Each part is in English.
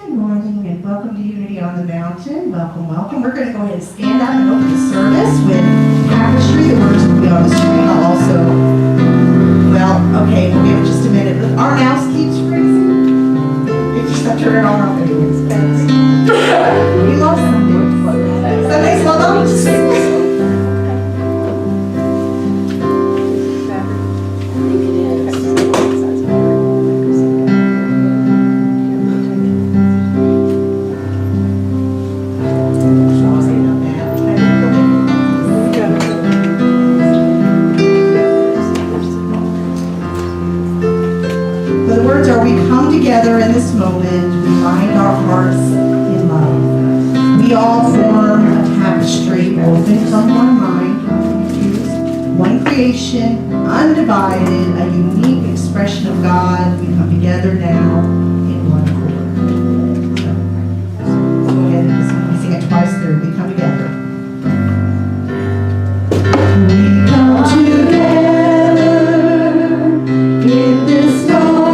Good morning and welcome to Unity on the Mountain. Welcome, welcome. We're going to go ahead and stand up and open the service with tapestry. The words will be on the screen. I'll also, well, okay, we'll give it just a minute. But our mouse keeps freezing. It's just I turn it on off anyways. We lost something. Somebody's hold on. Together in this moment, we bind our hearts in love. We all form a tapestry woven from one mind, one creation, undivided, a unique expression of God. We come together now in one accord. So go ahead and sing it twice through. We come together. We come together in this moment.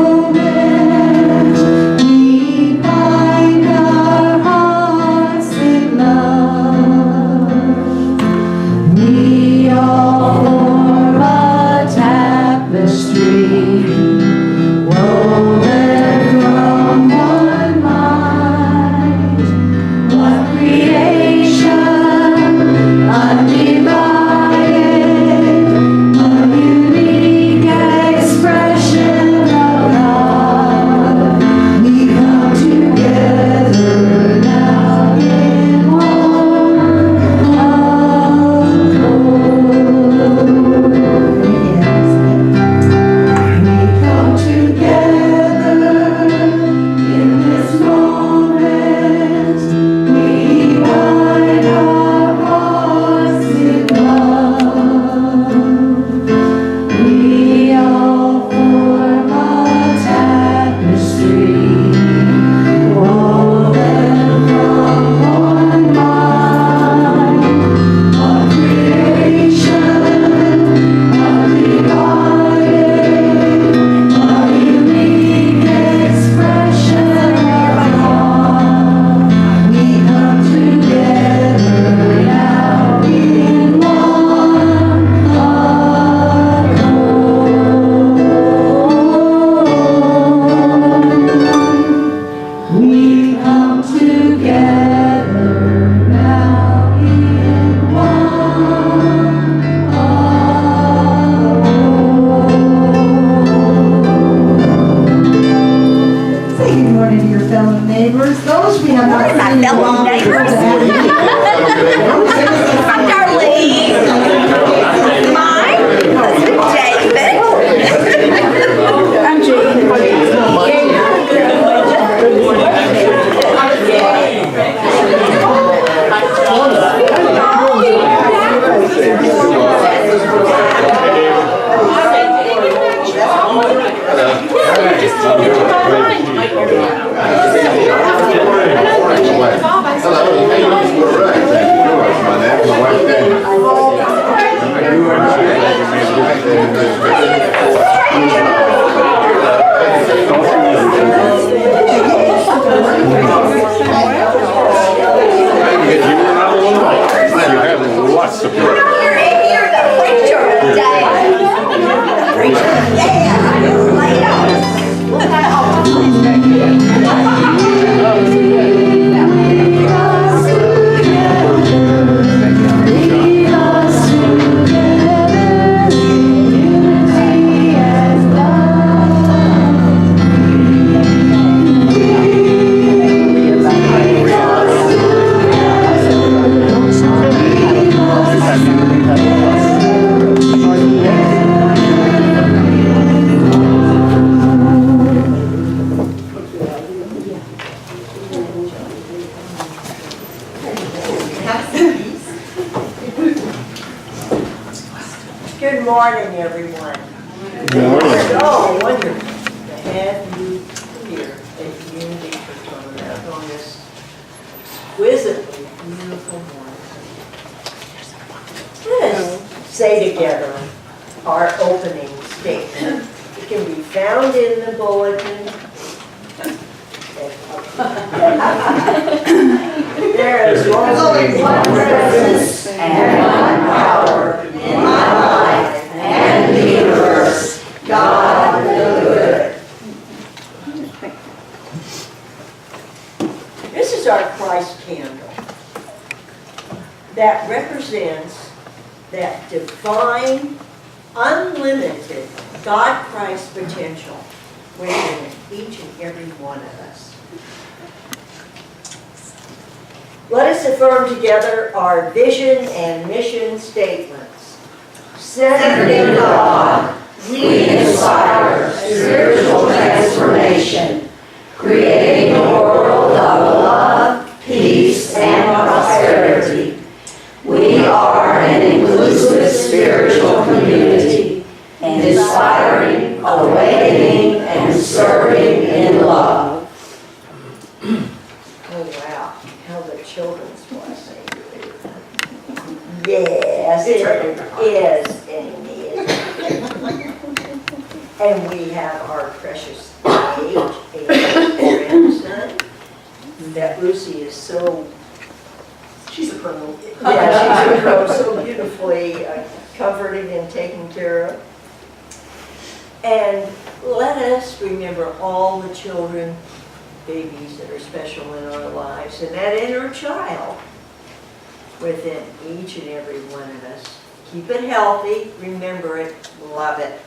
Good morning, everyone. Good morning. Oh, wonderful to have you here at Unity Church on this exquisitely beautiful morning. Let's say together our opening statement. It can be found in the bulletin There is only one presence and one power in my life and the universe, God the good. This is our Christ candle that represents that divine, unlimited God-Christ potential within each and every one of us. Let us affirm together our vision and mission statements. Centered in God, we inspire spiritual transformation, creating a world of love, peace, and prosperity. We are an inclusive spiritual community, inspiring, awakening, and serving in love. Oh, wow. How the children's blessing. Yes, it is, and we have our precious grandson that Lucy is so. She's a pro. Yeah, she's a pro, so beautifully comforted and taken care of. And let us remember all the children, babies that are special in our lives, and that inner child within each and every one of us. Keep it healthy, remember it, love it.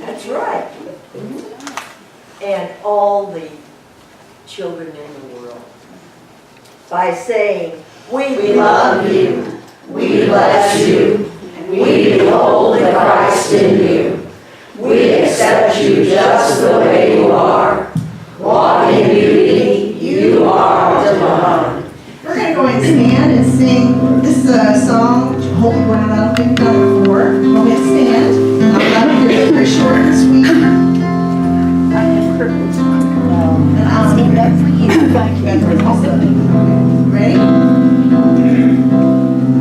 That's right. And all the children in the world. By saying, we love you, we bless you, we behold the Christ in you. We accept you just the way you are. Walk in beauty, you are divine. We're going to go and stand and sing. This is a song, Holy Ground. I don't think we've done it before. Go ahead and stand. I'm going to very short and sweet. I am privileged. And I'll stand up for you. Thank you. Ready?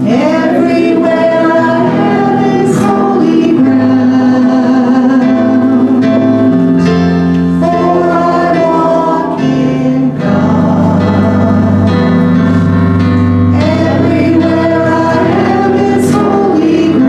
Everywhere I am is holy ground, for I walk in God. Everywhere I am is holy ground.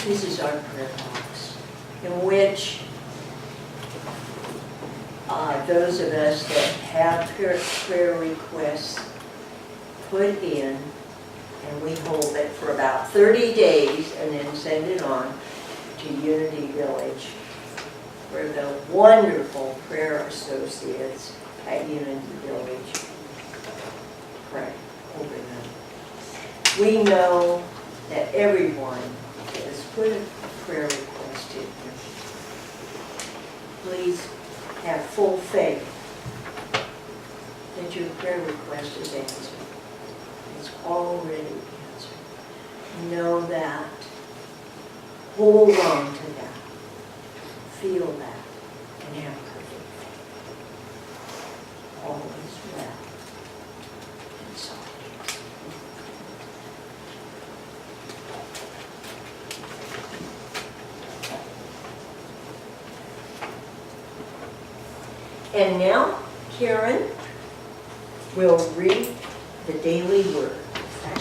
This is our prayer box, in which those of us that have prayer requests put in, and we hold it for about 30 days and then send it on to Unity Village, where the wonderful prayer associates at Unity Village pray over them. We know that everyone that has put a prayer request in here, please have full faith that your prayer request is answered. It's already answered. Know that. Hold on to that. Feel that. And have perfect faith. All is well. And so it is. And now, Karen will read the daily word.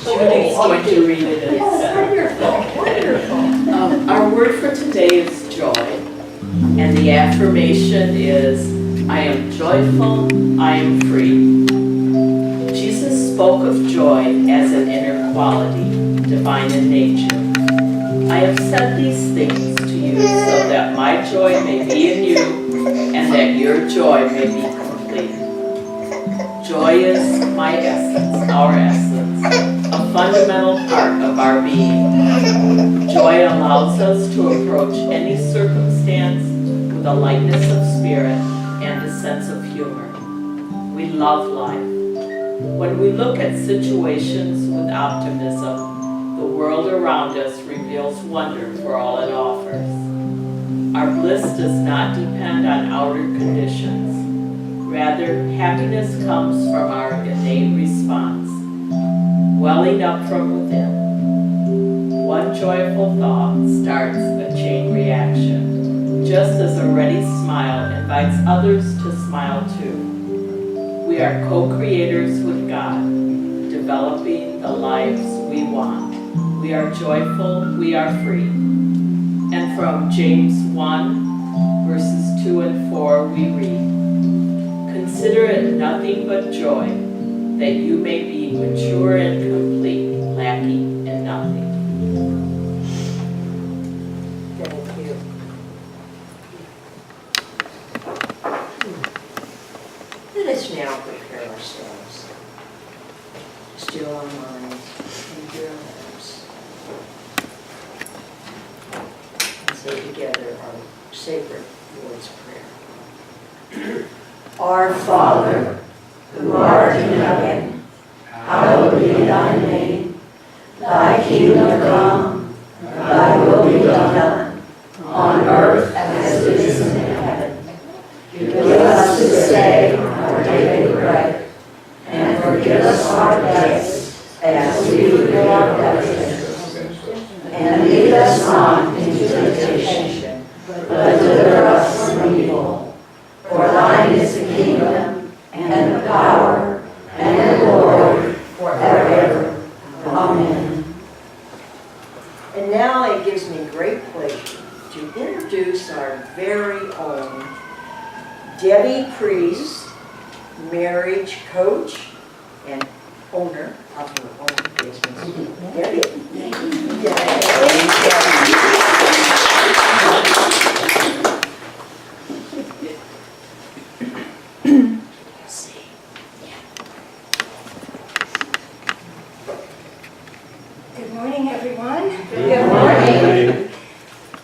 Judy's going to read it instead. Wonderful, wonderful. Our word for today is joy, and the affirmation is, I am joyful, I am free. Jesus spoke of joy as an inner quality, divine in nature. I have said these things to you so that my joy may be in you, and that your joy may be complete. Joy is my essence, our essence, a fundamental part of our being. Joy allows us to approach any circumstance with a lightness of spirit and a sense of humor. We love life. When we look at situations with optimism, the world around us reveals wonder for all it offers. Our bliss does not depend on outer conditions. Rather, happiness comes from our innate response, welling up from within. One joyful thought starts a chain reaction, just as a ready smile invites others to smile too. We are co-creators with God, developing the lives we want. We are joyful, we are free. And from James 1, verses 2 and 4, we read, consider it nothing but joy, that you may be mature and complete, lacking in nothing. Thank you. Let us now prepare ourselves. Still our minds and your lips. And say together our sacred Lord's Prayer. Our Father, who art in heaven, hallowed be thy name. Thy kingdom come, thy will be done, on earth as it is in heaven. Give us this day our daily bread, and forgive us our debts, as we forgive our debtors. And lead us not into temptation, but deliver us from evil. For thine is the kingdom, and the power, and the glory, forever. Amen. And now it gives me great pleasure to introduce our very own Debbie Preece, marriage coach and owner of her own business. Debbie. Good morning, everyone. Good morning.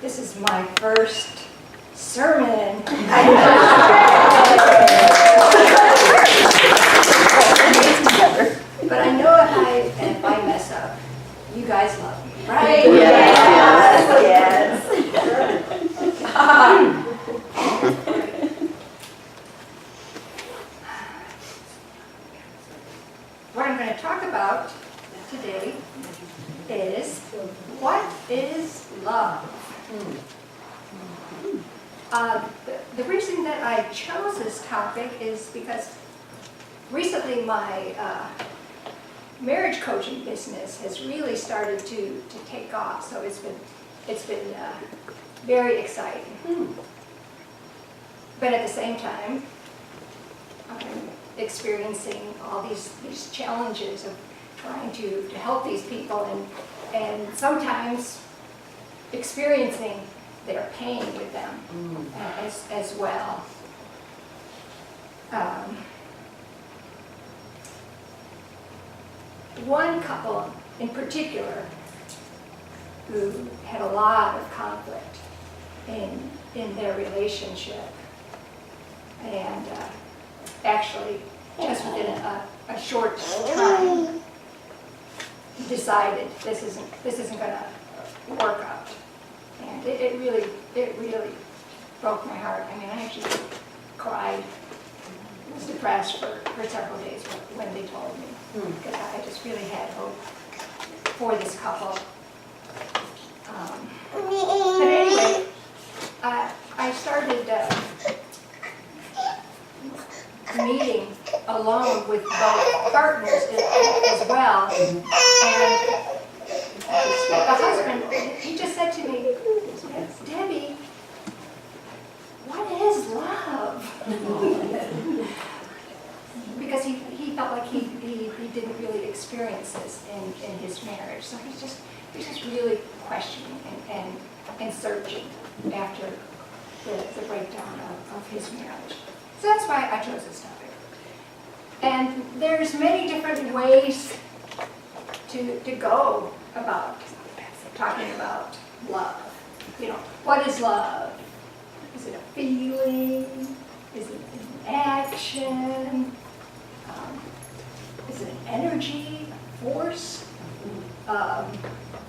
This is my first sermon. But I know if I mess up, you guys love me, right? Yes. What I'm going to talk about today is, what is love? The reason that I chose this topic is because recently my marriage coaching business has really started to take off. So it's been it's been very exciting. But at the same time, I'm experiencing all these challenges of trying to help these people and sometimes experiencing their pain with them as well. One couple in particular who had a lot of conflict in their relationship, and actually just within a short time decided this isn't going to work out, and it really broke my heart. I mean, I actually cried, was depressed for several days when they told me, because I just really had hope for this couple. But anyway, I started meeting alone with both partners as well, and the husband, he just said to me, Debbie, what is love? Because he felt like he didn't really experience this in his marriage, so he's just really questioning and searching after the breakdown of his marriage. So that's why I chose this topic. And there's many different ways to go about talking about love. You know, what is love? Is it a feeling? Is it an action? Is it an energy, a force?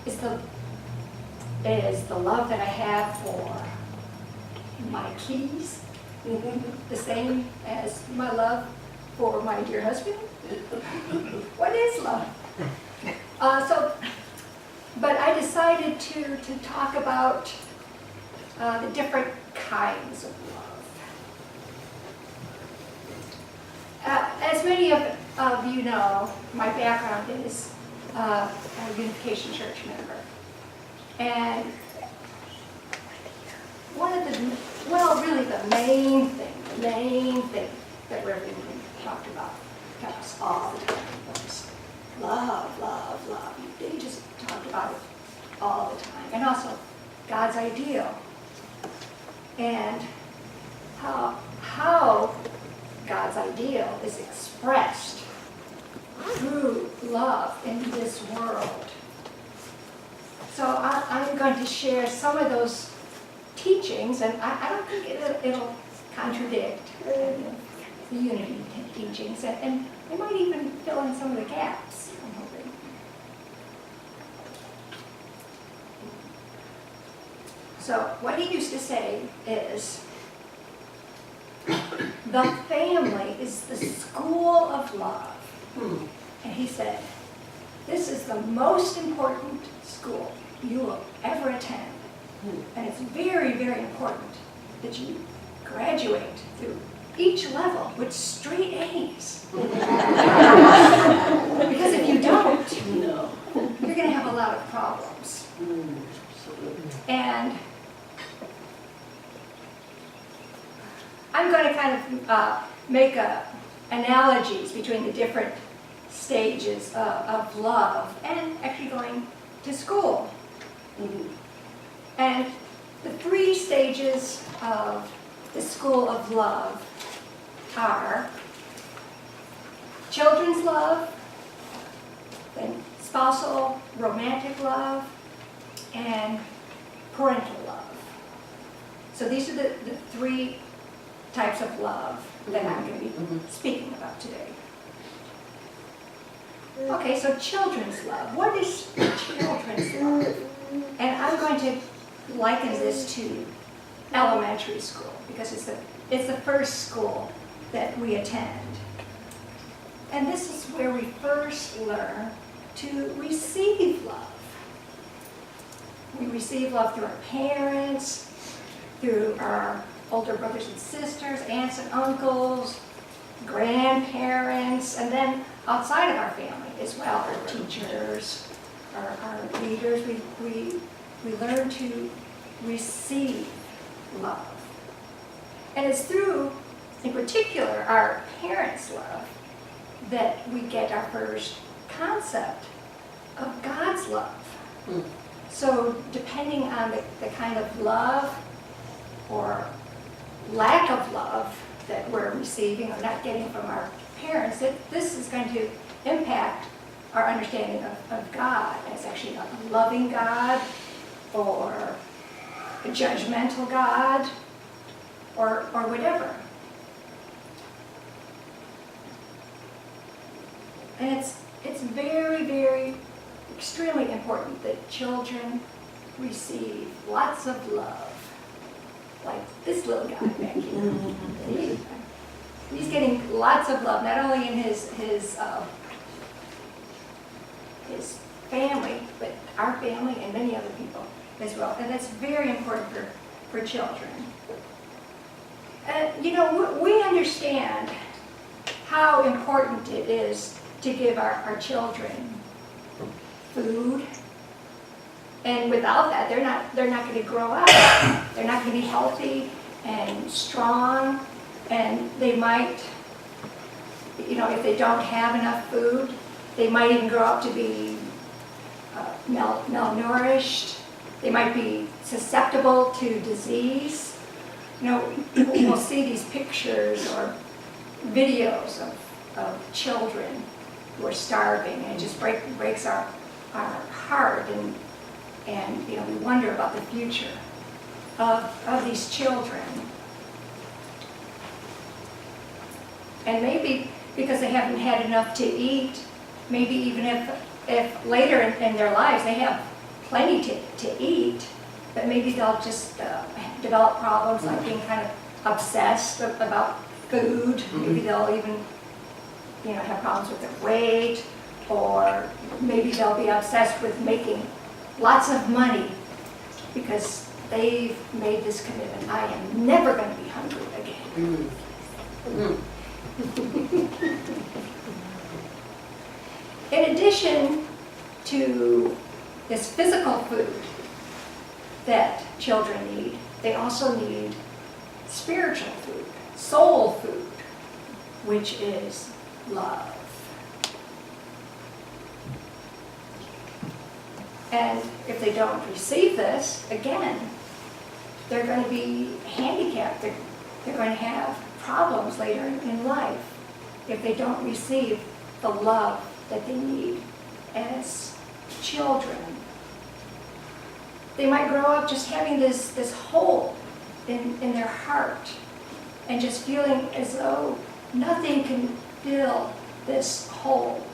Is the love that I have for my keys the same as my love for my dear husband? What is love? But I decided to talk about the different kinds of love. As many of you know, my background is a Unification Church member. And one of really the main thing that Reverend talked about to us all the time was love, love, love. They just talked about it all the time. And also God's ideal. And how God's ideal is expressed through love in this world. So I'm going to share some of those teachings, and I don't think it'll contradict the unity teachings, and it might even fill in some of the gaps, I'm hoping. So what he used to say is, the family is the school of love. And he said, this is the most important school you will ever attend. And it's very, very important that you graduate through each level with straight A's. Because if you don't, you're going to have a lot of problems. And I'm going to kind of make analogies between the different stages of love and actually going to school. And the three stages of the school of love are children's love, then spousal romantic love, and parental love. So these are the three types of love that I'm going to be speaking about today. Okay, so children's love. What is children's love? And I'm going to liken this to elementary school because it's the first school that we attend. And this is where we first learn to receive love. We receive love through our parents, through our older brothers and sisters, aunts and uncles, grandparents, and then outside of our family as well, our teachers, our leaders. We we learn to receive love. And it's through, in particular, our parents' love that we get our first concept of God's love. Mm. So depending on the kind of love or lack of love that we're receiving or not getting from our parents, this is going to impact our understanding of God as actually a loving God or a judgmental God or whatever. And it's very, very extremely important that children receive lots of love. Like this little guy back here. He's getting lots of love, not only in his family, but our family and many other people as well. And that's very important for children. And we understand how important it is to give our children food. And without that, they're not going to grow up. They're not going to be healthy and strong. And they might, if they don't have enough food, they might even grow up to be malnourished. They might be susceptible to disease. We'll see these pictures or videos of children who are starving, and it just breaks our heart, and we wonder about the future of these children. And maybe because they haven't had enough to eat, maybe even if later in their lives they have plenty to eat, but maybe they'll just develop problems like being kind of obsessed about food. Maybe they'll even have problems with their weight, or maybe they'll be obsessed with making lots of money because they've made this commitment: I am never going to be hungry again. In addition to this physical food that children need, they also need spiritual food, soul food, which is love. And if they don't receive this, again, they're going to be handicapped. They're going to have problems later in life if they don't receive the love that they need as children. They might grow up just having this hole in their heart and just feeling as though nothing can fill this hole,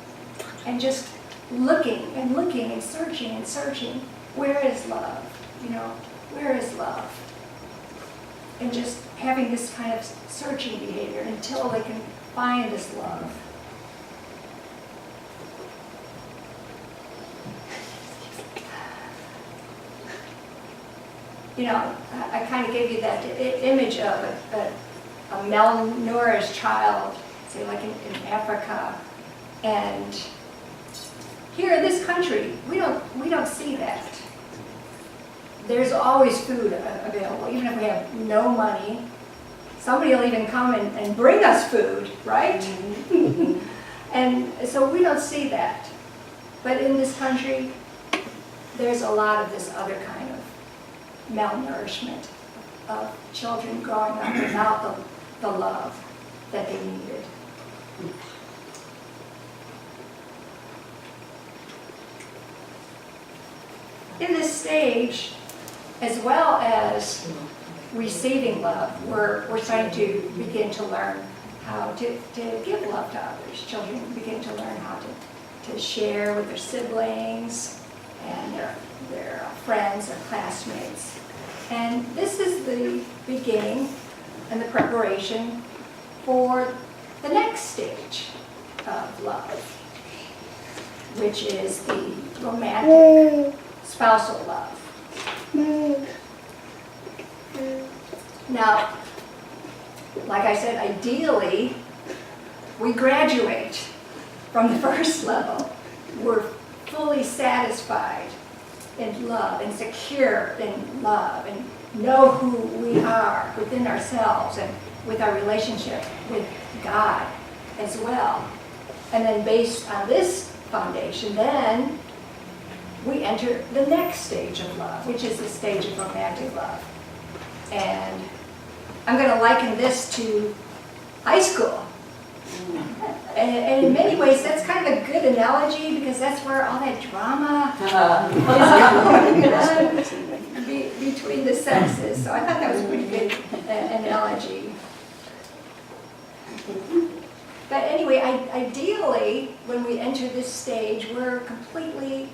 and just looking and searching. Where is love? Where is love? And just having this kind of searching behavior until they can find this love. I kind of gave you that image of a malnourished child, say like in Africa, and here in this country, we don't see that. There's always food available, even if we have no money. Somebody will even come and bring us food, right? Mm-hmm. And so we don't see that. But in this country, there's a lot of this other kind of malnourishment of children growing up without the love that they needed. In this stage, as well as receiving love, we're starting to begin to learn how to give love to others. Children begin to learn how to share with their siblings and their friends or classmates. And this is the beginning and the preparation for the next stage of love, which is the romantic spousal love. Now, like I said, ideally, we graduate from the first level. We're fully satisfied in love and secure in love and know who we are within ourselves and with our relationship with God as well. And then based on this foundation, then we enter the next stage of love, which is the stage of romantic love. And I'm going to liken this to high school. And in many ways, that's kind of a good analogy because that's where all that drama is going on between the sexes. So I thought that was a pretty good analogy. But anyway, ideally, when we enter this stage, we're completely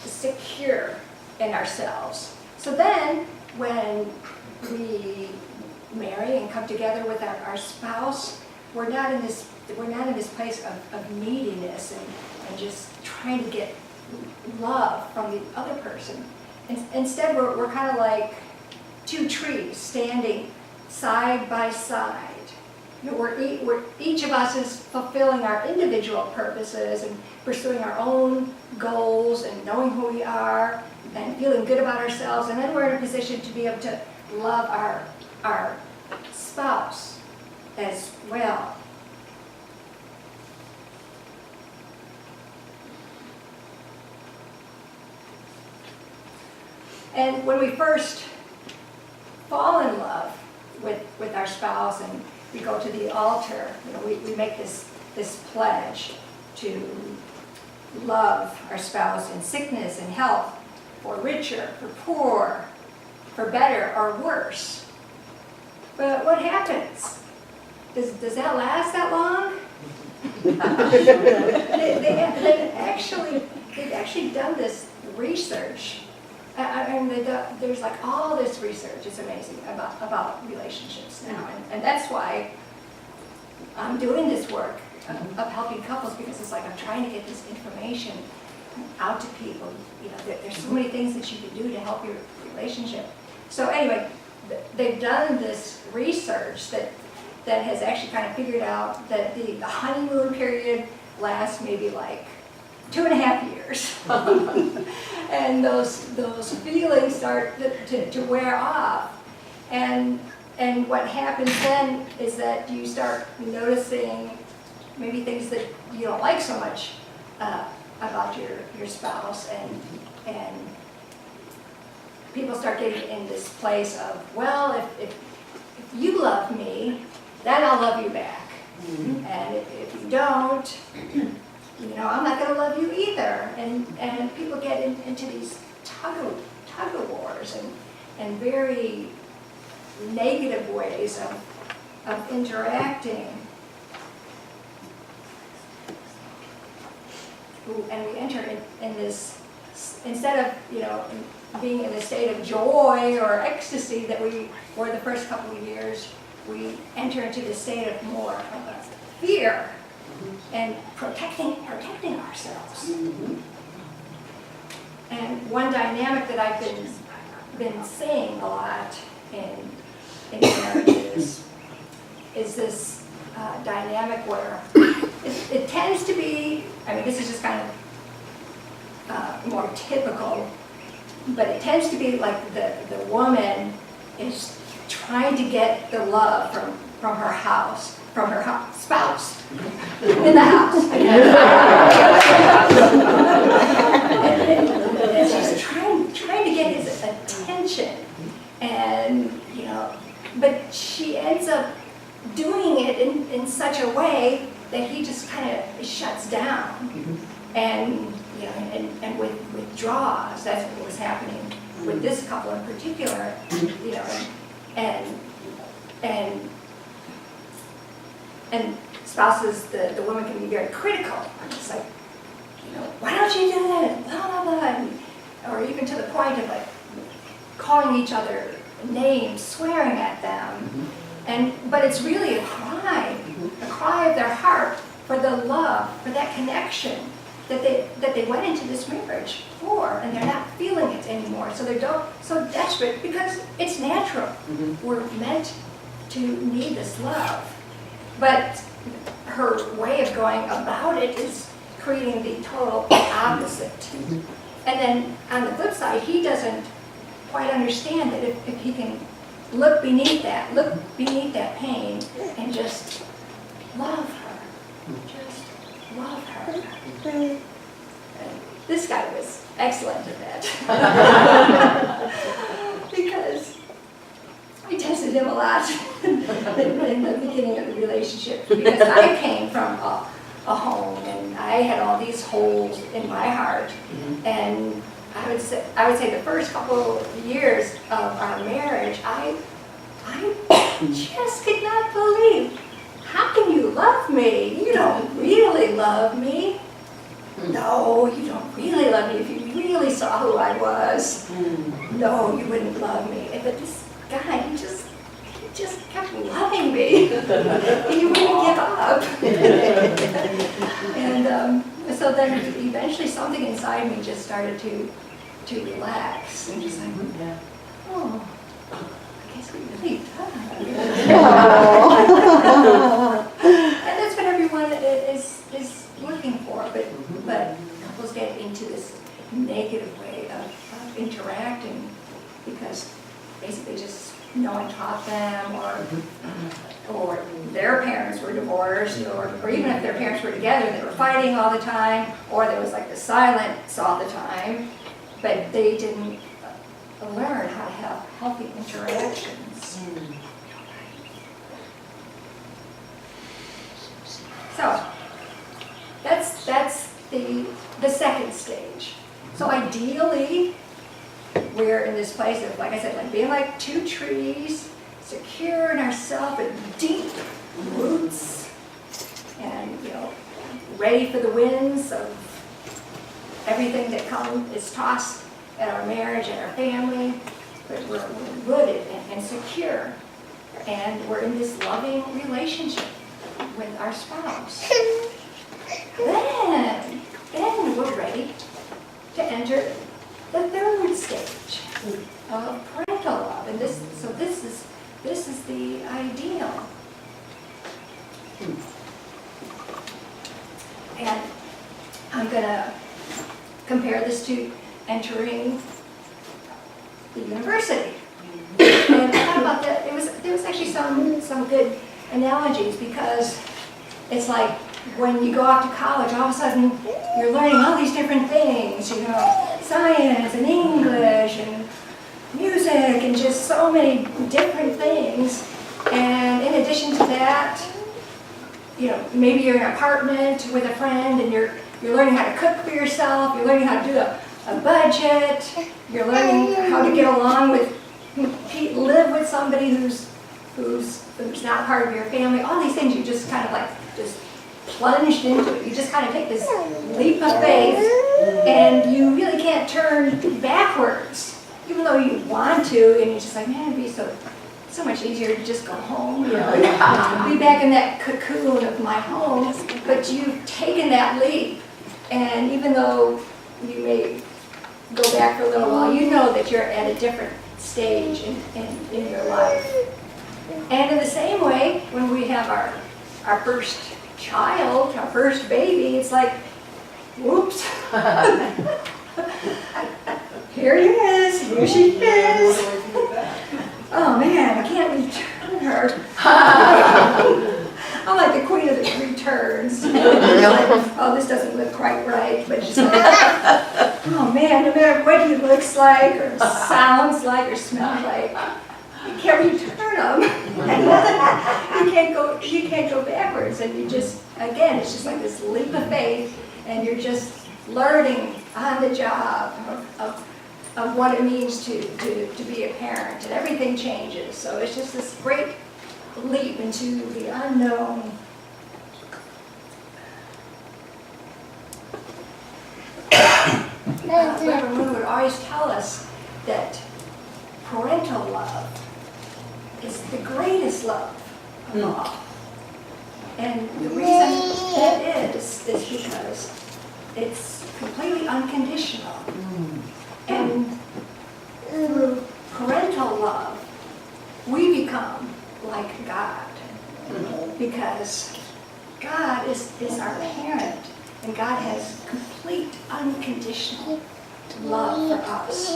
secure in ourselves. So then, when we marry and come together with our spouse, we're not in this place of neediness and just trying to get love from the other person. Instead, we're kind of like two trees standing side by side. You know, each of us is fulfilling our individual purposes and pursuing our own goals and knowing who we are and feeling good about ourselves. And then we're in a position to be able to love our spouse as well. And when we first fall in love with our spouse and we go to the altar, you know, we make this pledge to love our spouse in sickness and health, for richer, for poor, for better or worse. But what happens? Does that last that long? They've actually done this research. There's like all this research, it's amazing, about relationships now. And that's why I'm doing this work of helping couples, because it's like I'm trying to get this information out to people. You know, there's so many things that you can do to help your relationship. So anyway, they've done this research that has actually kind of figured out that the honeymoon period lasts maybe like 2.5 years. And those feelings start to wear off. And what happens then is that you start noticing maybe things that you don't like so much about your spouse, and people start getting in this place of, well, if you love me, then I'll love you back. Mm-hmm. And if you don't, you know, I'm not going to love you either. And people get into these tug of wars and very negative ways of interacting. And we enter in this, instead of, you know, being in a state of joy or ecstasy that we were the first couple of years, we enter into this state of more of a fear and protecting ourselves. Mm-hmm. And one dynamic that I've been seeing a lot in marriages is this dynamic where it tends to be, I mean, this is just kind of more typical, but it tends to be like the woman is trying to get the love from her house, from her spouse in the house. And she's trying to get his attention, and you know, but she ends up doing it in such a way that he just kind of shuts down, and you know, and withdraws. That's what was happening with this couple in particular, you know, and spouses, the woman can be very critical. It's like, you know, why don't you do that? Blah, blah, blah. Or even to the point of like calling each other names, swearing at them. But it's really a cry of their heart for the love, for that connection that they went into this marriage for, and they're not feeling it anymore. So they're so desperate because it's natural. Mm-hmm. We're meant to need this love. But her way of going about it is creating the total opposite And then on the flip side, he doesn't quite understand that if he can look beneath that pain and just love her, just love her. And this guy was excellent at that. Because I tested him a lot in the beginning of the relationship, because I came from a home and I had all these holes in my heart, and I would say the first couple of years of our marriage, I just could not believe, how can you love me? You don't really love me. No, you don't really love me. If you really saw who I was, no, you wouldn't love me. But this guy, he just kept loving me. He wouldn't give up. And so then eventually something inside me just started to relax, and just like, oh, I guess we really does. And that's what everyone is looking for, but couples get into this negative way of interacting because basically just no one taught them, or their parents were divorced, or even if their parents were together, they were fighting all the time, or there was like the silence all the time, but they didn't learn how to have healthy interactions. So that's the second stage. So ideally, we're in this place of, like I said, like being like two trees, secure in ourselves with deep roots, and ready for the winds of everything that is tossed at our marriage and our family. But we're rooted and secure, and we're in this loving relationship with our spouse. Then we're ready to enter the third stage of parental love, and this is the ideal. And I'm gonna compare this to entering the university. And I thought about that. There was actually some good analogies, because it's like when you go off to college, all of a sudden you're learning all these different things, science and English and music and just so many different things. And in addition to that, maybe you're in an apartment with a friend and you're learning how to cook for yourself, you're learning how to do a budget, you're learning how to get along with, live with somebody who's not part of your family. All these things you just kind of just plunged into it. You just kind of take this leap of faith, and you really can't turn backwards, even though you want to, and you're just like, man, it'd be so much easier to just go home, be back in that cocoon of my home. But you've taken that leap, and even though you may go back for a little while, you know that you're at a different stage in your life. And in the same way, when we have our first child, our first baby, it's like, whoops. Here it is, here she is. Oh man, I can't return her. I'm like the queen of the returns. Like, oh, this doesn't look quite right, but she's like, oh man, no matter what he looks like, or sounds like, or smells like, you can't return them. You can't go backwards, and you just, again, it's just like this leap of faith, and you're just learning on the job of what it means to be a parent, and everything changes. So it's just this great leap into the unknown. Reverend Moon would always tell us that parental love is the greatest love of all. And the reason that is because it's completely unconditional. And through parental love, we become like God. Because God is our parent, and God has complete unconditional love for us.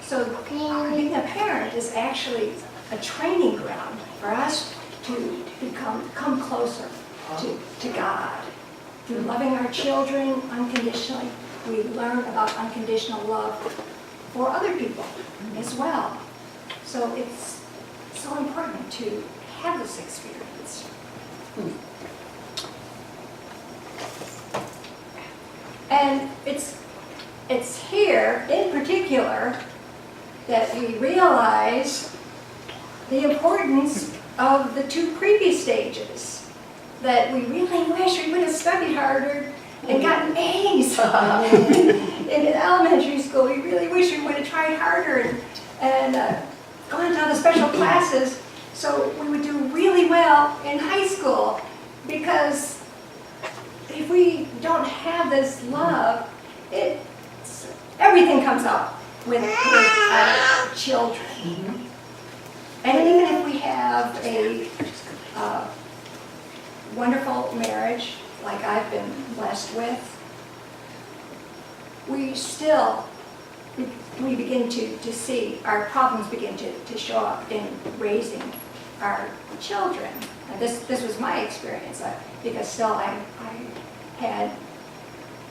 So being a parent is actually a training ground for us to come closer to God. Through loving our children unconditionally, we learn about unconditional love for other people as well. So it's so important to have this experience. And it's here, in particular, that we realize the importance of the 2 previous stages. That we really wish we would have studied harder and gotten A's in elementary school. We really wish we would have tried harder and gone to the special classes so we would do really well in high school. Because if we don't have this love, everything comes up with our children. And even if we have a wonderful marriage, like I've been blessed with, we begin to see our problems begin to show up in raising our children. And this was my experience, because still I had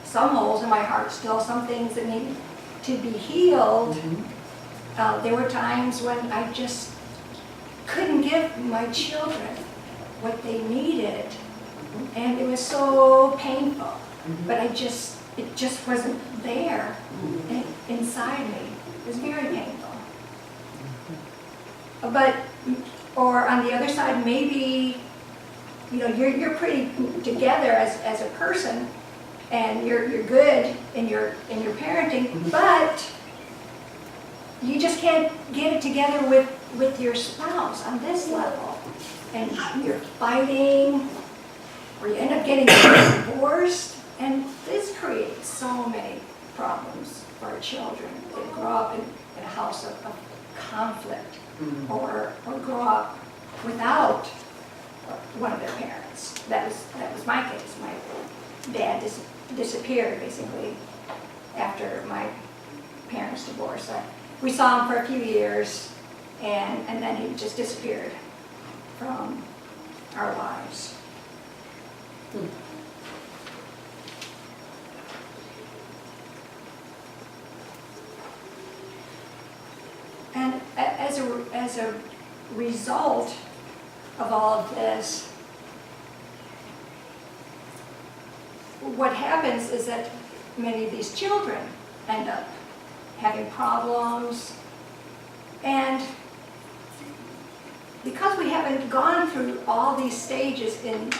some holes in my heart, still some things that needed to be healed. There were times when I just couldn't give my children what they needed, and it was so painful. But it just wasn't there inside me. It was very painful. But or on the other side, maybe you're pretty together as a person, and you're good in your parenting, but you just can't get it together with your spouse on this level, and you're fighting, or you end up getting divorced, and this creates so many problems for our children that grow up in a house of conflict, or grow up without one of their parents. That was my case. My dad disappeared basically after my parents' divorce. We saw him for a few years, and then he just disappeared from our lives. And as a result of all of this, what happens is that many of these children end up having problems, and because we haven't gone through all these stages in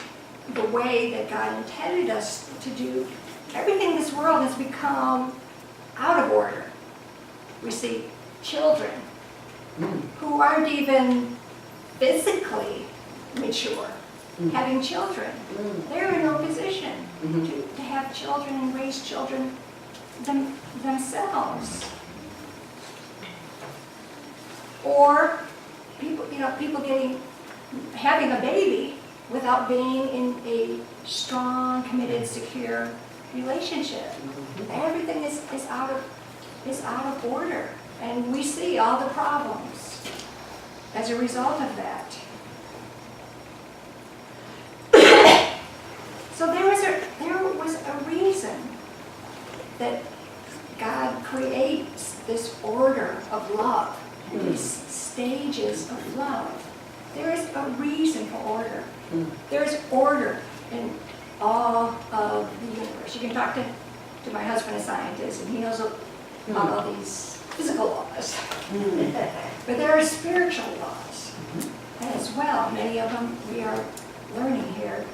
the way that God intended us to do, everything in this world has become out of order. We see children who aren't even physically mature having children. They're in no position to have children and raise children themselves. Or people having a baby without being in a strong, committed, secure relationship. Everything is out of order, and we see all the problems as a result of that. So there was a reason that God creates this order of love, these stages of love. There is a reason for order. There is order in all of the universe. You can talk to my husband, a scientist, and he knows all of these physical laws. But there are spiritual laws as well. Many of them we are learning here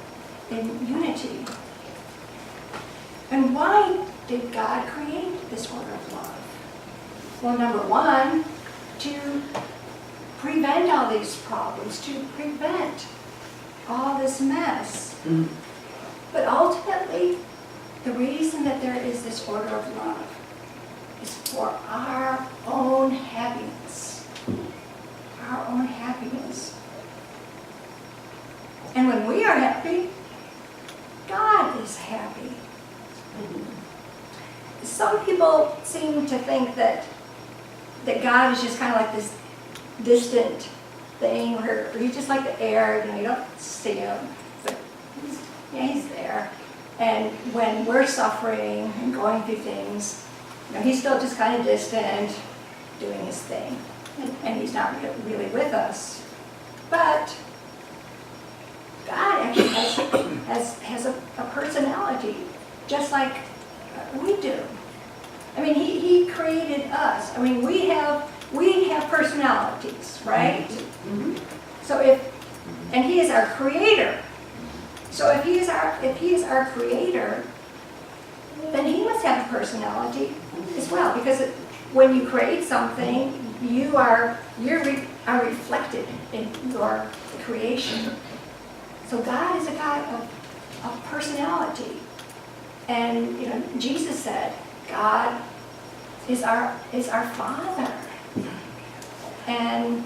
in unity. And why did God create this order of love? Well, number one, to prevent all these problems, to prevent all this mess. But ultimately, the reason that there is this order of love is for our own happiness. Our own happiness. And when we are happy, God is happy. some people seem to think that God is just kind of like this distant thing where he's just like the air, you don't see him. But he's there. And when we're suffering and going through things, he's still just kind of distant, doing his thing. And he's not really with us. But God actually has a personality, just like we do. I mean, he created us. I mean, we have personalities, right? Mm-hmm. So and he is our creator. So if he is our creator, then he must have a personality as well. Because when you create something, you are reflected in your creation. So God is a God of personality. And Jesus said, God is our Father. And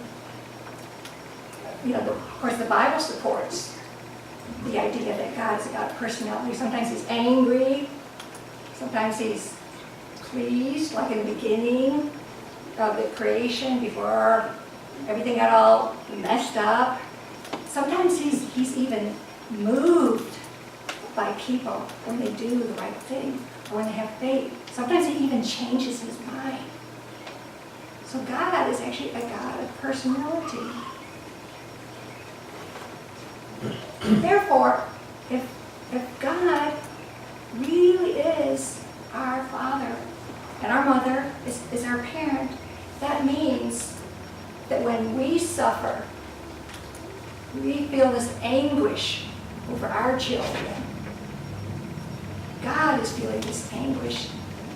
of course the Bible supports the idea that God is a God of personality. Sometimes he's angry, sometimes he's pleased, like in the beginning of the creation before everything got all messed up. Sometimes he's even moved by people when they do the right thing or when they have faith. Sometimes he even changes his mind. So God is actually a God of personality. Therefore, if God really is our Father and our mother is our parent, that means that when we suffer, we feel this anguish over our children. God is feeling this anguish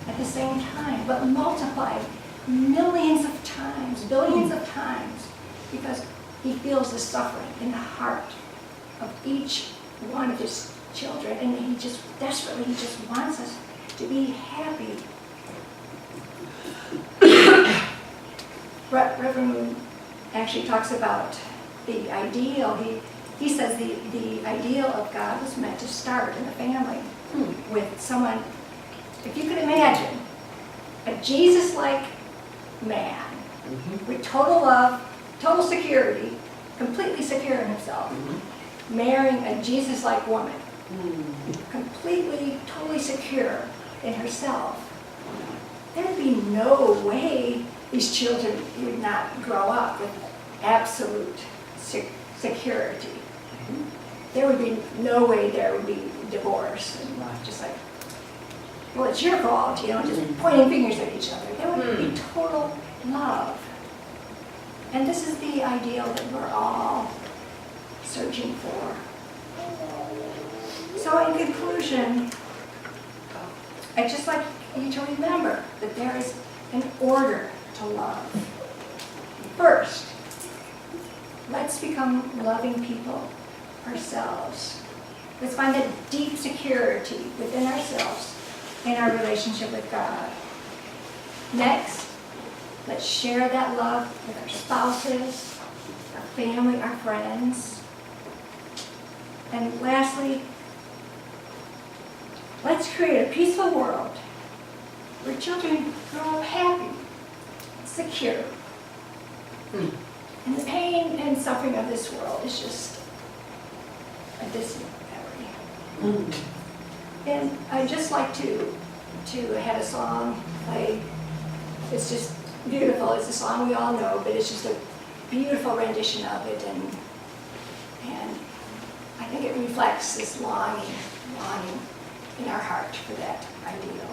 at the same time, but multiplied millions of times, billions of times, because he feels the suffering in the heart of each one of his children, and he just wants us to be happy. Reverend Moon actually talks about the ideal. He says the ideal of God was meant to start in the family with someone, if you could imagine, a Jesus-like man with total love, total security, completely secure in himself, marrying a Jesus-like woman, completely, totally secure in herself. There'd be no way these children would not grow up with absolute security. There would be no way there would be divorce and just like, well, it's your fault, just pointing fingers at each other. There would be total love. And this is the ideal that we're all searching for. So in conclusion, I'd just like you to remember that there is an order to love. First, let's become loving people ourselves. Let's find that deep security within ourselves in our relationship with God. Next, let's share that love with our spouses, our family, our friends. And lastly, let's create a peaceful world where children grow up happy, secure. And the pain and suffering of this world is just a distant memory. And I'd just like to have a song play. It's just beautiful. It's a song we all know, but it's just a beautiful rendition of it, and I think it reflects this longing in our heart for that ideal.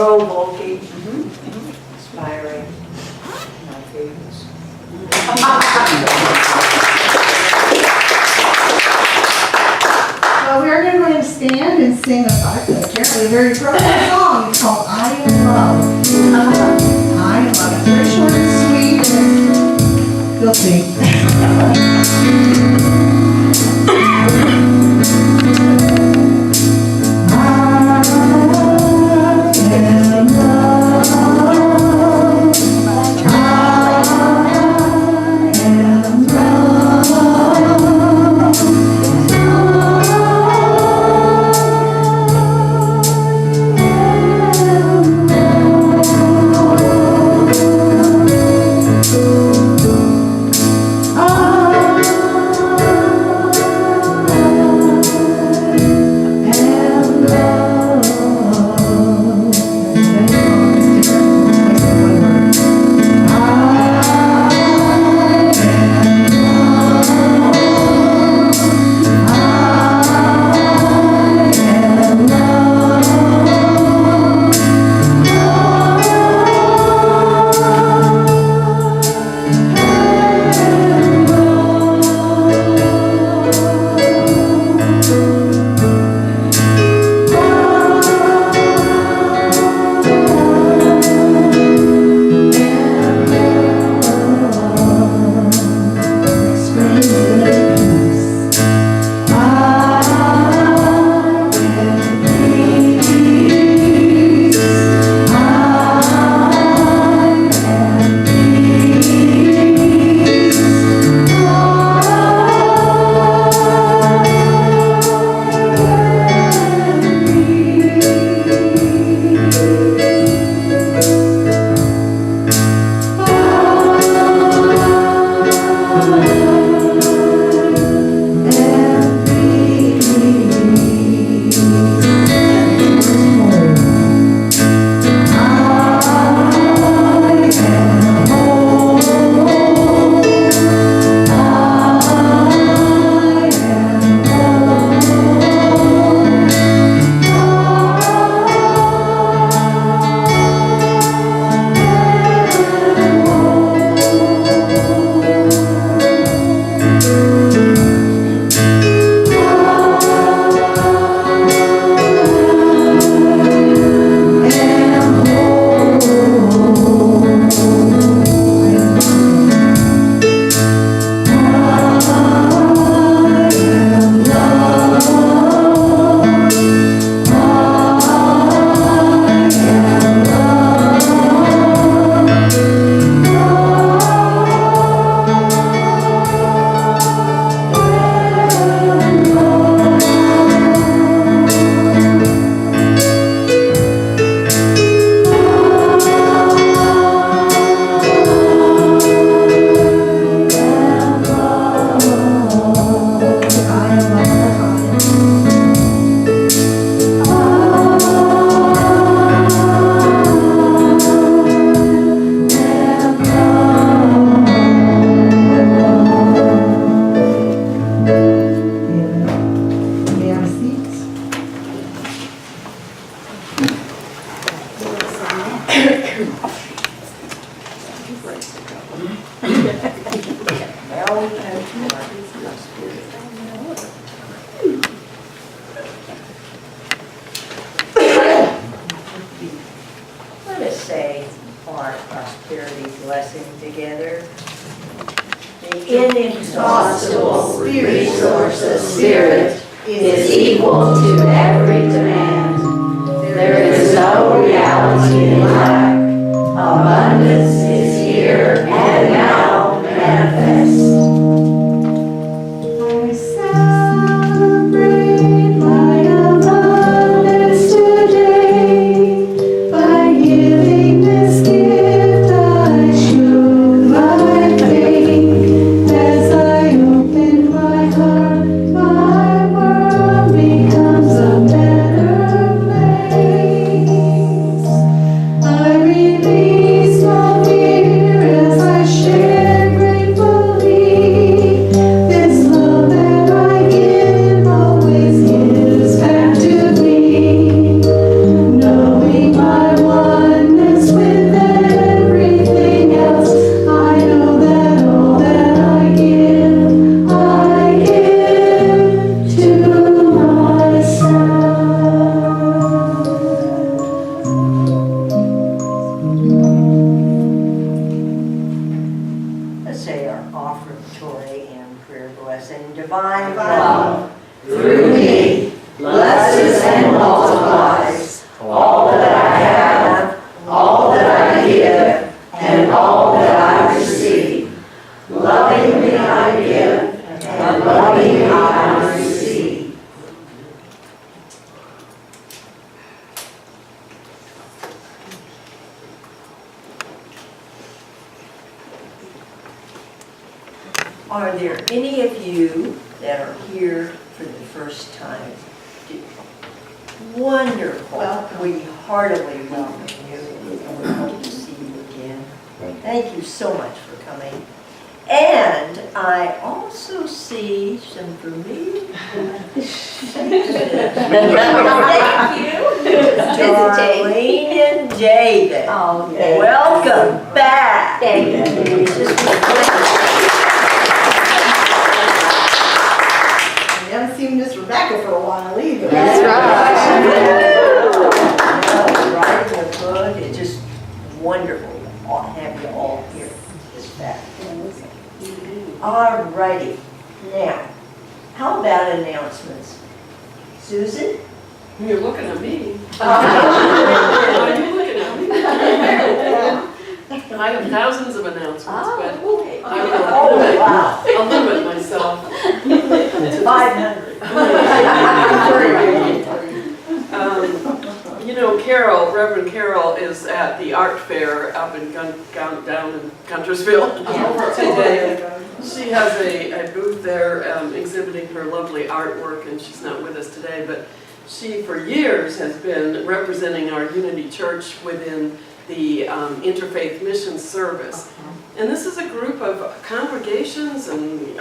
provoking, inspiring, my favorites. Well, we are going to stand and sing apparently a very appropriate song. It's called I Am Love. I Am Love. It's very short and sweet, and you'll see. Let us say our prosperity blessing together. The inexhaustible resource of Spirit is equal to every demand. There is no reality in lack. Abundance is here and now manifest. I celebrate my abundance today. By giving this gift, I show my faith. As I open my heart, my world becomes a better place. I release my fear as I share our offertory and prayer blessing. Divine love, through me, blesses and multiplies all that I have, all that I give, and all that I receive. Lovingly I give, and lovingly I receive. Are there any of you that are here for the first time? Wonderful. We heartily welcome you, and we hope to see you again. Thank you so much for coming. And I also see some familiar faces. Thank you. Darlene and David. Oh, Welcome back. Thank you. I haven't seen Miss Rebecca for a while either. That's Writing a book, it's just wonderful to have you all here this fact. All righty. Now, how about announcements? Susan? You're looking at me. Are you looking at me? I have thousands of announcements, but Oh, wow. I'll limit myself to 500. You know, Carol, Reverend Carol, is at the art fair up in down in Guntersville today. She has a booth there exhibiting her lovely artwork, and she's not with us today, but she for years has been representing our Unity Church within the Interfaith Mission Service. And this is a group of congregations and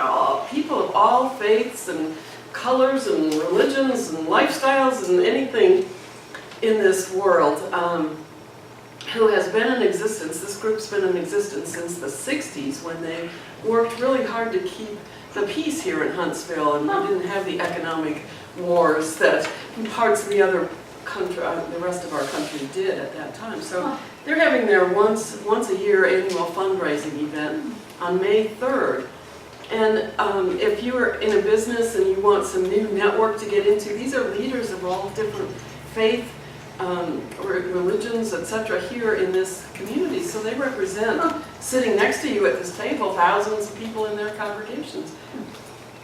people of all faiths and colors and religions and lifestyles and anything in this world who has been in existence. This group's been in existence since the 60s when they worked really hard to keep the peace here in Huntsville, and we didn't have the economic wars that parts of the other country, the rest of our country did at that time. So they're having their once a year annual fundraising event on May 3rd. And if you are in a business and you want some new network to get into, these are leaders of all different faith, religions, etc. here in this community. So they represent, sitting next to you at this table, thousands of people in their congregations.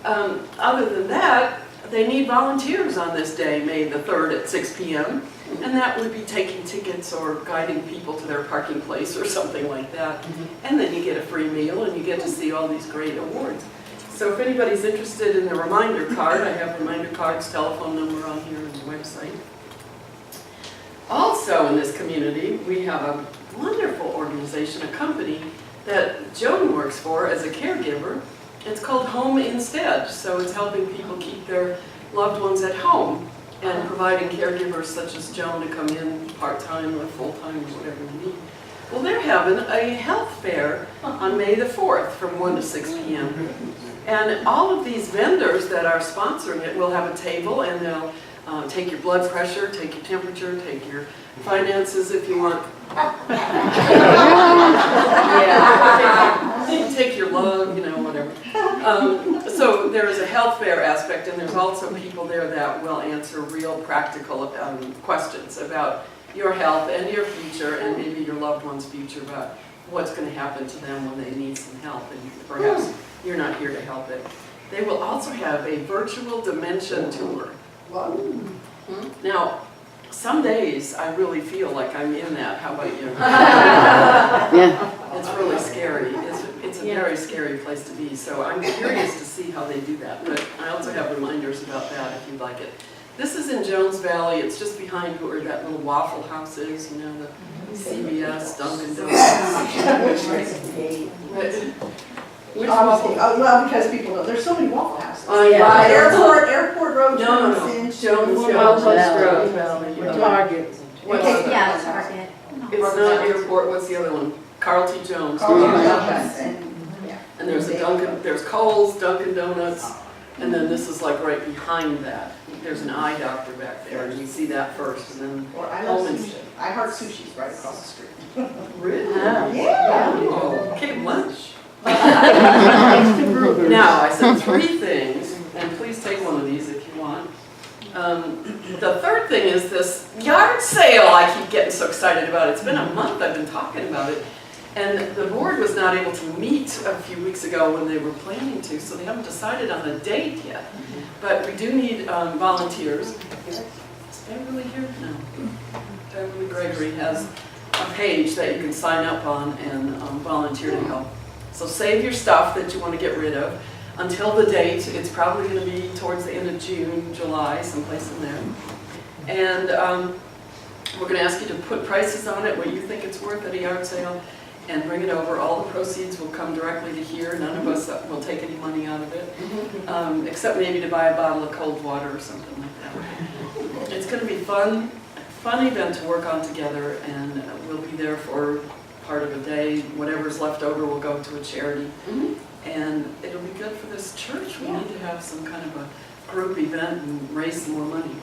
Other than that, they need volunteers on this day, May the 3rd at 6 p.m. And that would be taking tickets or guiding people to their parking place or something like that. And then you get a free meal and you get to see all these great awards. So if anybody's interested in the reminder card, I have reminder cards, telephone number on here and the website. Also in this community, we have a wonderful organization, a company that Joan works for as a caregiver. It's called Home Instead, so it's helping people keep their loved ones at home and providing caregivers such as Joan to come in part-time or full-time or whatever you need. Well, they're having a health fair on May the 4th from 1 to 6 p.m. And all of these vendors that are sponsoring it will have a table, and they'll take your blood pressure, take your temperature, take your finances if you want. Yeah, take your lung, you know, whatever. So there's a health fair aspect, and there's also people there that will answer real practical questions about your health and your future, and maybe your loved one's future, about what's going to happen to them when they need some help, and perhaps you're not here to help it. They will also have a virtual dementia tour. Now, some days I really feel like I'm in that. How about you? Yeah. It's really scary. It's a very scary place to be. So I'm curious to see how they do that. But I also have reminders about that if you'd like it. This is in Jones Valley. It's just behind where that little Waffle House is, you know, the CVS, Dunkin' Donuts. Which Waffle? Oh, well, because people know, there's so many Waffle Houses. Oh, yeah. Airport Road, Jones Valley. Target. Yeah, Target. It's not Airport. What's the other one? Carl T. Jones. And there's a Dunkin', there's Kohl's, Dunkin' Donuts, and then this is like right behind that. There's an eye doctor back there, and you see that first, and then Or I love Home sushi. Instead. I heart sushi's right across the street. Really? Yeah. Oh, okay, lunch. Now, I said 3 things, and please take one of these if you want. The third thing is this yard sale I keep getting so excited about. It's been a month I've been talking about it. And the board was not able to meet a few weeks ago when they were planning to, so they haven't decided on a date yet. But we do need volunteers. Is Beverly here? No. Beverly Gregory has a page that you can sign up on and volunteer to help. So save your stuff that you want to get rid of until the date. It's probably going to be towards the end of June, July, someplace in there. And we're going to ask you to put prices on it, what you think it's worth at a yard sale, and bring it over. All the proceeds will come directly to here. None of us will take any money out of it, except maybe to buy a bottle of cold water or something like that. It's going to be fun event to work on together, and we'll be there for part of a day. Whatever's left over will go to a charity, and it'll be good for this church. We need to have some kind of a group event and raise some more money.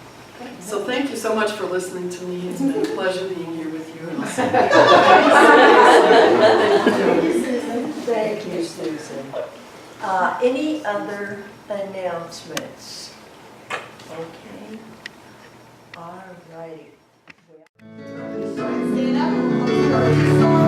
So thank you so much for listening to me. It's been a pleasure being here with you. And I'll see you. Thank you, Susan. Any other announcements? Okay. All righty. Stand up.